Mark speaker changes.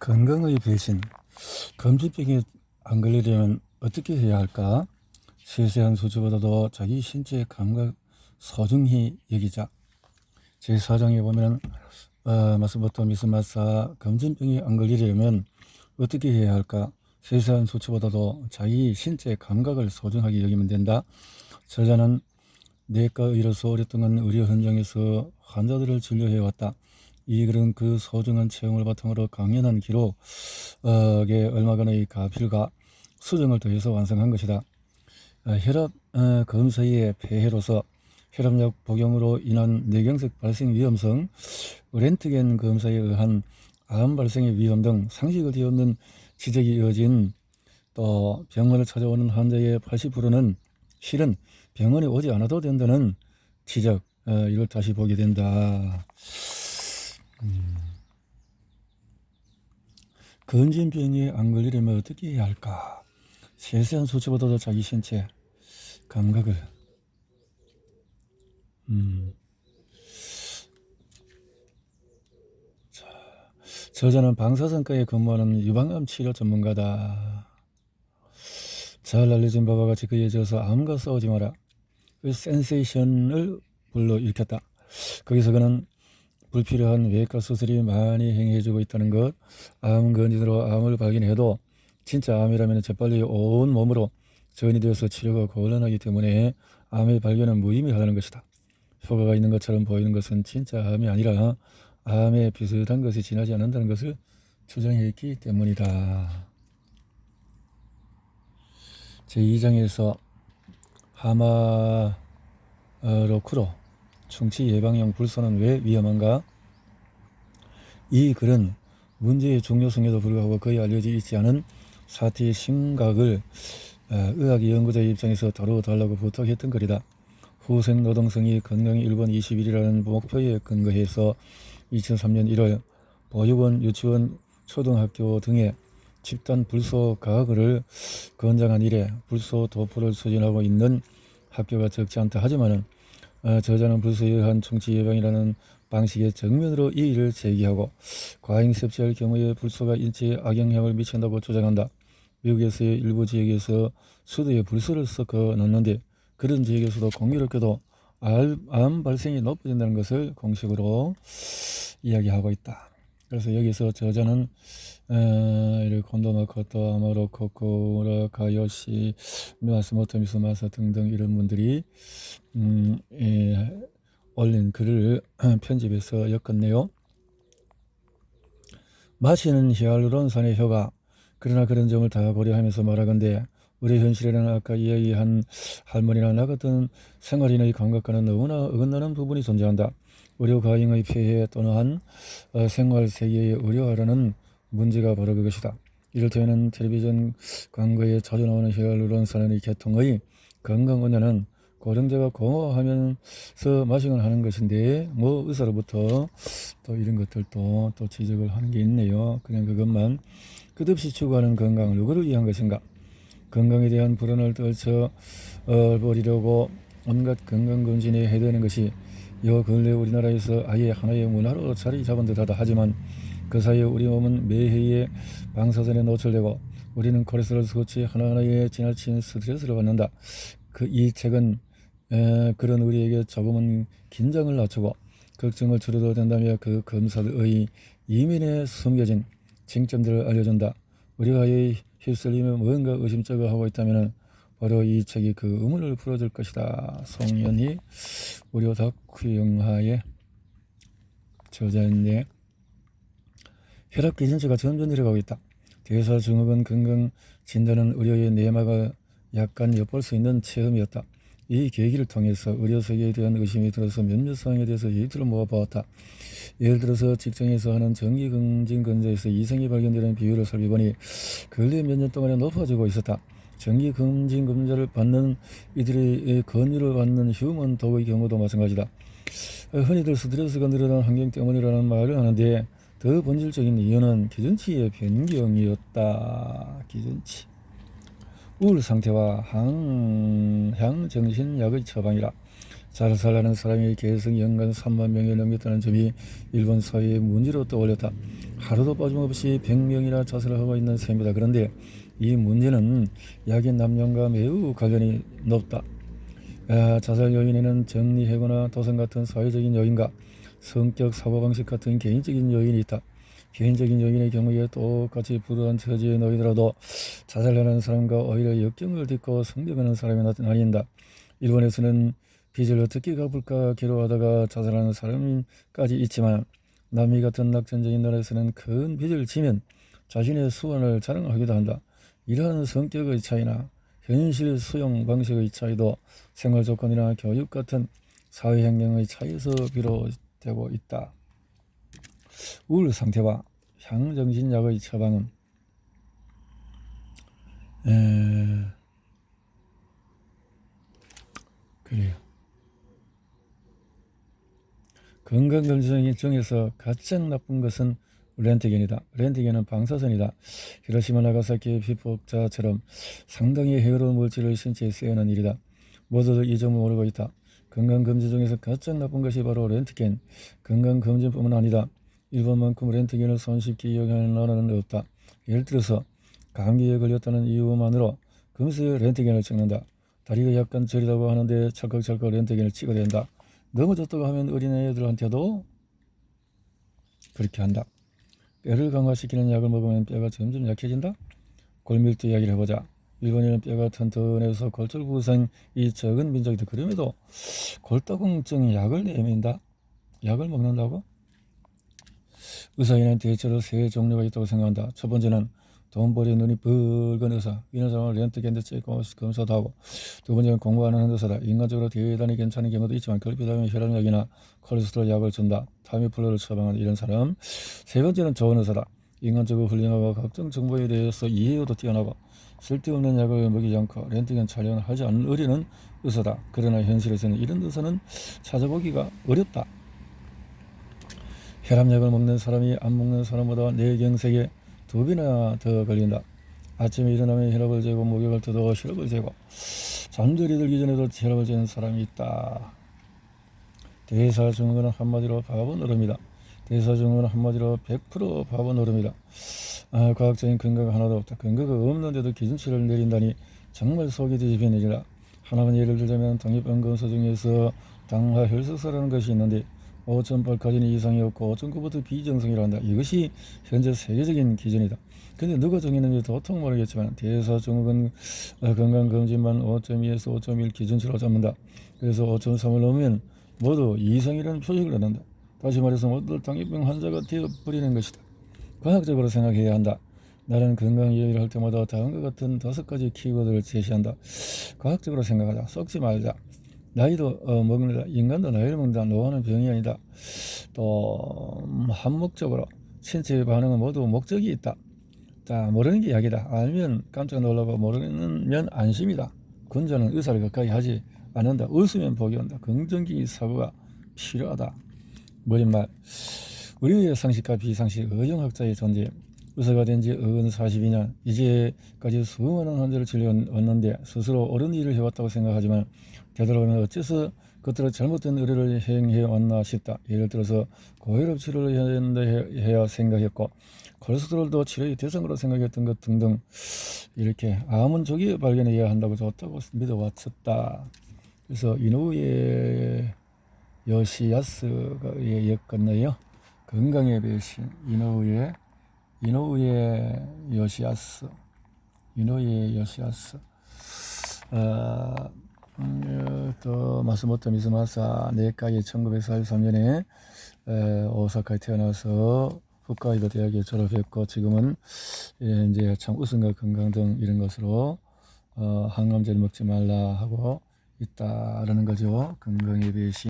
Speaker 1: 건강의 배신, 검진병에 안 걸리려면 어떻게 해야 할까? 세세한 수치보다도 자기 신체 감각 소중히 여기자. 제4장에 보면 마스부터 미스마사 검진병에 안 걸리려면 어떻게 해야 할까? 세세한 수치보다도 자기 신체 감각을 소중하게 여기면 된다. 저자는 내과 의료소 오랫동안 의료 현장에서 환자들을 진료해왔다. 이 글은 그 소중한 체험을 바탕으로 강연한 기록에 얼마간의 가필과 수정을 더해서 완성한 것이다. 혈압 검사의 폐해로서 혈압약 복용으로 인한 뇌경색 발생 위험성, 렌트겐 검사에 의한 암 발생의 위험 등 상식을 뒤엎는 지적이 이어진 또 병원을 찾아오는 환자의 80%는 실은 병원에 오지 않아도 된다는 지적, 이걸 다시 보게 된다. 건진병에 안 걸리려면 어떻게 해야 할까? 세세한 수치보다도 자기 신체 감각을 저자는 방사선과에 근무하는 유방암 치료 전문가다. 잘 알려진 바와 같이 그에 져서 암과 싸우지 마라. 그 센세이션을 불러일으켰다. 거기서 그는 불필요한 외과 수술이 많이 행해지고 있다는 것, 암 건진으로 암을 발견해도 진짜 암이라면 재빨리 온 몸으로 전이 되어서 치료가 곤란하기 때문에 암의 발견은 무의미하다는 것이다. 효과가 있는 것처럼 보이는 것은 진짜 암이 아니라 암에 비슷한 것이 지나지 않는다는 것을 주장했기 때문이다. 제2장에서 하마로크로 충치 예방용 불소는 왜 위험한가? 이 글은 문제의 중요성에도 불구하고 거의 알려져 있지 않은 사태의 심각을 의학 연구자의 입장에서 다뤄달라고 부탁했던 글이다. 후생 노동성이 건강의 1번 21이라는 목표에 근거해서 2003년 1월 보육원, 유치원, 초등학교 등의 집단 불소 가학을 권장한 이래 불소 도포를 추진하고 있는 학교가 적지 않다 하지만은 저자는 불소에 의한 충치 예방이라는 방식의 정면으로 이 일을 제기하고 과잉 섭취할 경우에 불소가 인체에 악영향을 미친다고 주장한다. 미국에서의 일부 지역에서 수도에 불소를 섞어 넣는데 그런 지역에서도 공교롭게도 암 발생이 높아진다는 것을 공식으로 이야기하고 있다. 그래서 여기서 저자는 콘도마코토, 아마로코코, 우라카요시, 마스모토 미스마사 등등 이런 분들이 올린 글을 편집해서 엮었네요. 마시는 히알루론산의 효과, 그러나 그런 점을 다 고려하면서 말하건대 우리 현실에는 아까 이야기한 할머니나 나 같은 생활인의 감각과는 너무나 어긋나는 부분이 존재한다. 의료 과잉의 폐해 또는 생활 세계의 의료화라는 문제가 바로 그것이다. 이를테면 텔레비전 광고에 자주 나오는 히알루론산의 계통의 건강 원인은 고령자가 고마워하면서 마시곤 하는 것인데 뭐 의사로부터 또 이런 것들도 또 지적을 하는 게 있네요. 그냥 그것만 끝없이 추구하는 건강을 누구를 위한 것인가? 건강에 대한 불안을 떨쳐버리려고 온갖 건강검진에 해대는 것이 요 근래 우리나라에서 아예 하나의 문화로 자리 잡은 듯하다. 하지만 그 사이에 우리 몸은 매해에 방사선에 노출되고 우리는 콜레스테롤 수치 하나하나에 지나친 스트레스를 받는다. 이 책은 그런 우리에게 조금은 긴장을 낮추고 걱정을 줄여도 된다며 그 검사의 이면에 숨겨진 쟁점들을 알려준다. 우리가 휩쓸리며 뭔가 의심쩍어 하고 있다면 바로 이 책이 그 의문을 풀어줄 것이다. 송연희 의료 다큐 영화의 저자인데 혈압 기준치가 점점 내려가고 있다. 대사 증후군 건강 진단은 의료의 내막을 약간 엿볼 수 있는 체험이었다. 이 계기를 통해서 의료 세계에 대한 의심이 들어서 몇몇 사항에 대해서 얘기를 모아보았다. 예를 들어서 직장에서 하는 정기검진 검사에서 이상이 발견되는 비율을 살펴보니 근래 몇 년 동안에 높아지고 있었다. 정기검진 검사를 받는 이들의 권유를 받는 휴먼 도구의 경우도 마찬가지다. 흔히들 스트레스가 늘어난 환경 때문이라는 말을 하는데 더 본질적인 이유는 기준치의 변경이었다. 기준치. 우울 상태와 항정신약의 처방이라. 잘 살라는 사람이 계속 연간 3만 명이 넘겼다는 점이 일본 사회의 문제로 떠올렸다. 하루도 빠짐없이 100명이나 자살을 하고 있는 셈이다. 그런데 이 문제는 약인 남녀과 매우 관련이 높다. 자살 요인에는 정리해고나 도성 같은 사회적인 요인과 성격, 사고방식 같은 개인적인 요인이 있다. 개인적인 요인의 경우에 똑같이 불우한 처지에 놓이더라도 자살하는 사람과 오히려 역경을 딛고 성공하는 사람이 나뉜다. 일본에서는 빚을 어떻게 갚을까 괴로워하다가 자살하는 사람까지 있지만 남미 같은 낙천적인 나라에서는 큰 빚을 지면 자신의 수완을 자랑하기도 한다. 이러한 성격의 차이나 현실 수용 방식의 차이도 생활 조건이나 교육 같은 사회 환경의 차이에서 비롯되고 있다. 우울 상태와 향정신약의 처방은 그래요. 건강검진을 중에서 가장 나쁜 것은 렌트겐이다. 렌트겐은 방사선이다. 히로시마 나가사키 피폭자처럼 상당히 해로운 물질을 신체에 쐬어는 일이다. 모두들 이 점을 모르고 있다. 건강검진 중에서 가장 나쁜 것이 바로 렌트겐. 건강검진뿐만 아니다. 일본만큼 렌트겐을 손쉽게 이용하는 나라는 없다. 예를 들어서 감기에 걸렸다는 이유만으로 금세 렌트겐을 찍는다. 다리가 약간 저리다고 하는데 찰컥찰컥 렌트겐을 찍어야 된다. 넘어졌다고 하면 어린애들한테도 그렇게 한다. 뼈를 강화시키는 약을 먹으면 뼈가 점점 약해진다. 골밀도 이야기를 해보자. 일본인은 뼈가 튼튼해서 골절 부상이 적은 민족이다. 그럼에도 골다공증 약을 내민다. 약을 먹는다고? 의사에는 대체로 세 종류가 있다고 생각한다. 첫 번째는 돈벌이 눈이 붉은 의사. 이런 사람을 렌트겐도 찍고 검사도 하고. 두 번째는 공부하는 의사다. 인간적으로 대단히 괜찮은 경우도 있지만 결핍하면 혈압약이나 콜레스테롤 약을 준다. 타미플루를 처방하는 이런 사람. 세 번째는 좋은 의사다. 인간적으로 훌륭하고 각종 정보에 대해서 이해도 뛰어나고 쓸데없는 약을 먹이지 않고 렌트겐 촬영을 하지 않는 의리는 의사다. 그러나 현실에서는 이런 의사는 찾아보기가 어렵다. 혈압약을 먹는 사람이 안 먹는 사람보다 뇌경색에 2배나 더 걸린다. 아침에 일어나면 혈압을 재고 목욕을 터도 혈압을 재고 잠들이 들기 전에도 혈압을 재는 사람이 있다. 대사증후군은 한마디로 바보 노름이다. 대사증후군은 한마디로 100% 바보 노름이다. 과학적인 근거가 하나도 없다. 근거가 없는데도 기준치를 내린다니 정말 속이 뒤집히는 일이다. 하나만 예를 들자면 당뇨병 검사 중에서 당화 혈색소라는 것이 있는데 5.8까지는 이상이 없고 5.9부터 비정상이라고 한다. 이것이 현재 세계적인 기준이다. 근데 누가 정했는지 도통 모르겠지만 대사증후군 건강검진만 5.2에서 5.1 기준치로 잡는다. 그래서 5.3을 넘으면 모두 이상이라는 표식을 얻는다. 다시 말해서 모두 당뇨병 환자가 되어버리는 것이다. 과학적으로 생각해야 한다. 나는 건강 이야기를 할 때마다 다음과 같은 5가지 키워드를 제시한다. 과학적으로 생각하자. 썩지 말자. 나이도 먹는다. 인간도 나이를 먹는다. 노화는 병이 아니다. 또 한목적으로 신체의 반응은 모두 목적이 있다. 자, 모르는 게 약이다. 알면 깜짝 놀라고 모르면 안심이다. 군자는 의사를 가까이 하지 않는다. 웃으면 복이 온다. 긍정적인 사고가 필요하다. 머릿말. 우리의 상식과 비상식, 의정학자의 존재. 의사가 된 지 42년, 이제까지 수많은 환자를 진료했는데 스스로 옳은 일을 해왔다고 생각하지만 되돌아보면 어째서 그때로 잘못된 의료를 행해왔나 싶다. 예를 들어서 고혈압 치료를 해야 생각했고 콜레스테롤도 치료의 대상으로 생각했던 것 등등 이렇게 암은 조기에 발견해야 한다고 좋다고 믿어왔었다. 그래서 이노우에 요시야스가 엮었네요. 건강의 배신 이노우에 요시야스 또 마스모토 미즈마사 네카이 1943년에 오사카에 태어나서 홋카이도 대학에 졸업했고 지금은 이제 참 웃음과 건강 등 이런 것으로 항암제를 먹지 말라 하고 있다라는 거죠. 건강의 배신.